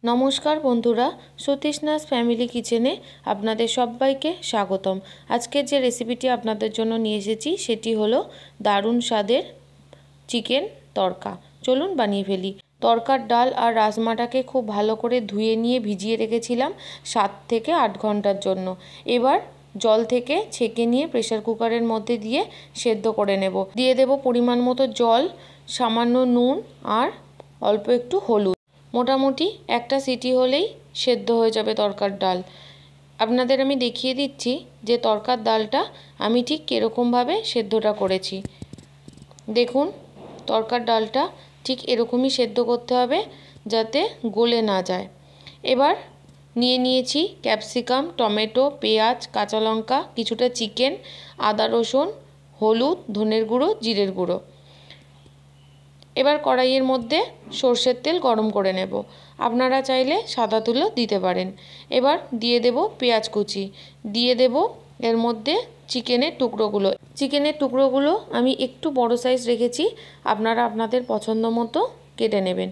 नमस्कार बंधुरा सतीशनाथ फैमिली किचेने आपनादेर सबाइके स्वागतम। आजकेर जे रेसिपिटी आपनादेर जोन्नो निये एसेछि सेटी हलो दारुण स्वादेर चिकेन तड़का। चलुन बानिये फेली। तड़कार डाल और राजमाटाके खूब भालो करे धुए निये भिजिए रेखेछिलाम 7 থেকে 8 घंटार जोन्नो। एबार जल थेके छेके निये प्रेसार कुकारेर मध्य दिए सेদ্ধ करे नेब। दिए देब परिमाण मतो जल, सामान्य नुन और अल्प एकटू हलुद। मोटामुटी একটা সিটি হলেই সেদ্ধ হয়ে যাবে তরকার ডাল। আপনাদের আমি দেখিয়ে দিচ্ছি যে তরকার ডালটা আমি ঠিক কিরকমভাবে সেদ্ধটা করেছি। দেখুন তরকার ডালটা ঠিক এরকমই সেদ্ধ করতে হবে যাতে গলে না যায়। এবার নিয়েছি ক্যাপসিকাম, টমেটো, পেঁয়াজ, কাঁচা লঙ্কা, কিছুটা চিকেন, আদা রসুন, হলুদ, ধনের গুঁড়ো, জিরের গুঁড়ো। এবার কড়াইয়ের মধ্যে সরষের তেল গরম করে নেব। আপনারা চাইলে সাদা তেলও দিতে পারেন। এবার দিয়ে দেব পেঁয়াজ কুচি, দিয়ে দেব এর মধ্যে চিকেনের টুকরোগুলো আমি একটু বড় সাইজ রেখেছি, আপনারা আপনাদের পছন্দ মতো কেটে নেবেন।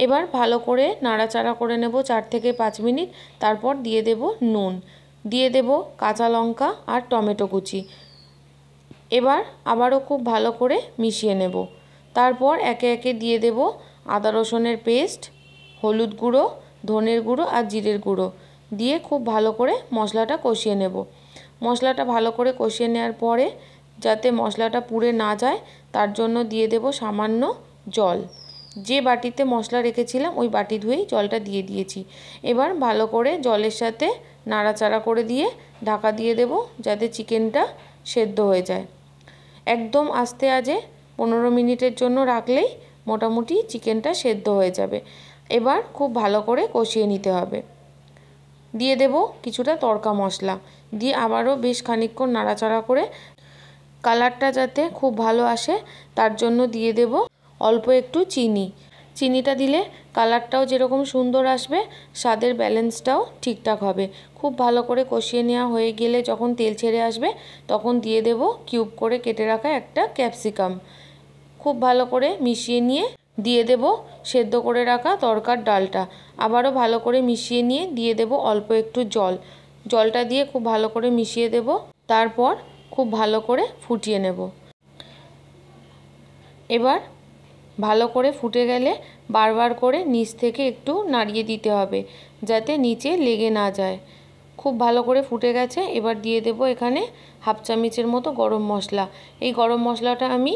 এবার ভালো করে নাড়াচাড়া করে নেব 4 থেকে 5 মিনিট। তারপর দিয়ে দেব নুন, দিয়ে দেব কাঁচা লঙ্কা আর টমেটো কুচি। এবার আবারও খুব ভালো করে মিশিয়ে নেব। তারপর একে একে দিয়ে দেব আদা রসুনের পেস্ট, হলুদ গুঁড়ো, ধনের গুঁড়ো আর জিরের গুঁড়ো দিয়ে খুব ভালো করে মশলাটা কষিয়ে নেব। মশলাটা ভালো করে কষিয়ে নেওয়ার পরে যাতে মশলাটা পুড়ে না যায় তার জন্য দিয়ে দেব সামান্য জল। যে বাটিতে মশলা রেখেছিলাম ওই বাটি ধুয়েই জলটা দিয়ে দিয়েছি। এবার ভালো করে জলের সাথে নাড়াচাড়া করে দিয়ে ঢাকা দিয়ে দেব যাতে চিকেনটা সেদ্ধ হয়ে যায়। একদম আস্তে আঁচে 15 মিনিটের জন্য রাখলেই মোটামুটি চিকেনটা সেদ্ধ হয়ে যাবে। এবার খুব ভালো করে কষিয়ে নিতে হবে। দিয়ে দেব কিছুটা তড়কা মশলা, দিয়ে আবারও বেশ খানিকক্ষণ নাড়াচাড়া করে কালারটা যাতে খুব ভালো আসে তার জন্য দিয়ে দেব অল্প একটু চিনি। চিনিটা দিলে কালারটাও যেরকম সুন্দর আসবে স্বাদের ব্যালেন্সটাও ঠিকঠাক হবে। খুব ভালো করে কষিয়ে নেওয়া হয়ে গেলে যখন তেল ছেড়ে আসবে তখন দিয়ে দেব কিউব করে কেটে রাখা একটা ক্যাপসিকাম। খুব ভালো করে মিশিয়ে নিয়ে দিয়ে দেব সেদ্ধ করে রাখা তরকার ডালটা। আবারও ভালো করে মিশিয়ে নিয়ে দিয়ে দেব অল্প একটু জল। জলটা দিয়ে খুব ভালো করে মিশিয়ে দেব। তারপর খুব ভালো করে ফুটিয়ে নেব। এবার ভালো করে ফুটে গেলে বারবার করে নিচ থেকে একটু নাড়িয়ে দিতে হবে যাতে নিচে লেগে না যায়। খুব ভালো করে ফুটে গেছে। এবার দিয়ে দেব এখানে হাফ চামচের মতো গরম মশলা। এই গরম মশলাটা আমি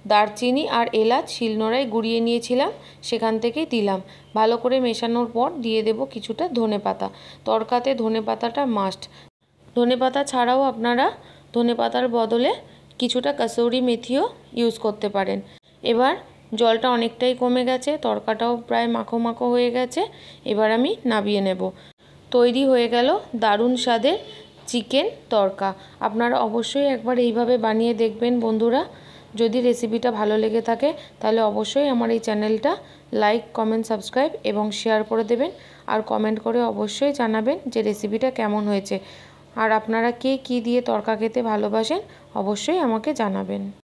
দারচিনি আর এলাচ শিলনোড়ায় গুঁড়িয়ে নিয়েছিলাম, সেখান থেকেই দিলাম। ভালো করে মেশানোর পর দিয়ে দেব কিছুটা ধনেপাতা। তরকাতে ধনেপাতাটা মাস্ট। ধনেপাতা ছাড়াও আপনারা ধনেপাতার বদলে কিছুটা কাসুরি মেথিও ইউজ করতে পারেন। এবার জলটা অনেকটাই কমে গেছে, তরকাটাও প্রায় মাখো মাখো হয়ে গেছে। এবার আমি নামিয়ে নেব। তৈরি হয়ে গেল দারুণ স্বাদের চিকেন তড়কা। আপনারা অবশ্যই একবার এইভাবে বানিয়ে দেখবেন বন্ধুরা। যদি রেসিপিটা ভালো লেগে থাকে তাহলে অবশ্যই আমার এই চ্যানেলটা লাইক, কমেন্ট, সাবস্ক্রাইব এবং শেয়ার করে দেবেন। আর কমেন্ট করে অবশ্যই জানাবেন যে রেসিপিটা কেমন হয়েছে। আর আপনারা কে কী দিয়ে তড়কা খেতে ভালোবাসেন অবশ্যই আমাকে জানাবেন।